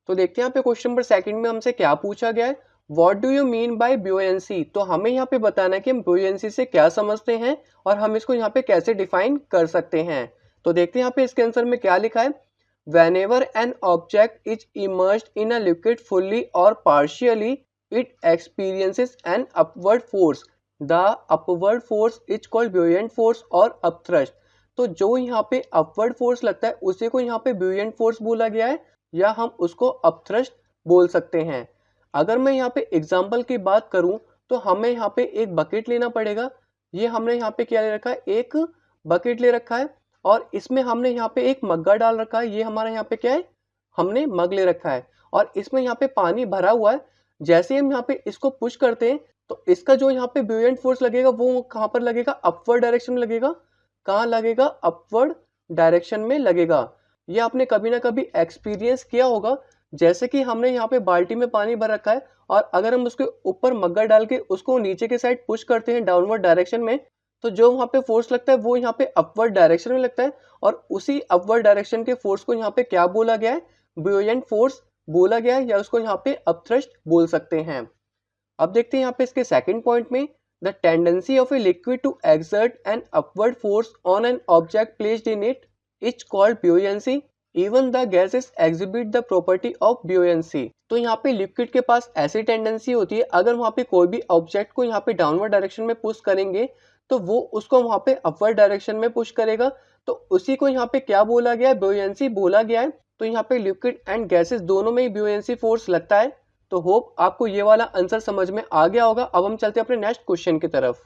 तो देखते हैं यहाँ पे क्वेश्चन नंबर सेकंड में हमसे क्या पूछा गया है, what do you mean by buoyancy. तो हमें यहाँ पे बताना है कि हम ब्यूयेंसी से क्या समझते हैं और हम इसको यहाँ पे कैसे डिफाइन कर सकते हैं। तो देखते हैं यहाँ पे इसके आंसर में क्या लिखा है, whenever an object is immersed in a liquid fully or partially it experiences an upward force, the upward force is called buoyant force और upthrust। तो जो यहाँ पे अपवर्ड फोर्स लगता है उसी को यहाँ पे buoyant फोर्स बोला गया है या हम उसको अपथ्रस्ट बोल सकते हैं। अगर मैं यहाँ पे एग्जाम्पल की बात करूं तो हमें यहाँ पे एक बकेट लेना पड़ेगा। ये हमने यहाँ पे क्या ले रखा है, एक बकेट ले रखा है और इसमें हमने यहाँ पे एक मग्गा डाल रखा है। ये हमारा यहाँ पे क्या है, हमने मग ले रखा है और इसमें यहाँ पे पानी भरा हुआ है। जैसे ही हम यहाँ पे इसको पुश करते हैं तो इसका जो यहाँ पे ब्यूएंट फोर्स लगेगा वो कहाँ पर लगेगा, अपवर्ड डायरेक्शन में लगेगा। कहाँ लगेगा, अपवर्ड डायरेक्शन में लगेगा। ये आपने कभी ना कभी एक्सपीरियंस किया होगा। जैसे कि हमने यहाँ पे बाल्टी में पानी भर रखा है और अगर हम उसके ऊपर मग्गा डाल के उसको नीचे के साइड पुश करते हैं डाउनवर्ड डायरेक्शन में, तो जो वहाँ पे फोर्स लगता है वो यहाँ पे अपवर्ड डायरेक्शन में लगता है और उसी अपवर्ड डायरेक्शन के फोर्स को यहाँ पे क्या बोला गया है, ब्यूएंट फोर्स बोला गया है या उसको यहाँ पे अपथ्रस्ट बोल सकते हैं। अब देखते हैं यहाँ पे इसके सेकंड पॉइंट में, the tendency of a liquid to exert an upward force on an object placed in it is called buoyancy, even the gases exhibit the property of buoyancy. तो यहाँ पे लिक्विड के पास ऐसी टेंडेंसी होती है, अगर वहाँ पे कोई भी ऑब्जेक्ट को यहाँ पे डाउनवर्ड डायरेक्शन में पुश करेंगे तो वो उसको वहाँ पे अपवर्ड डायरेक्शन में पुश करेगा। तो उसी को यहाँ पे क्या बोला गया है, ब्यूयेंसी बोला गया है। तो यहाँ पे लिक्विड एंड गैसेस दोनों में ही ब्यूयेंसी फोर्स लगता है। तो होप आपको ये वाला आंसर समझ में आ गया होगा। अब हम चलते हैं अपने नेक्स्ट क्वेश्चन की तरफ।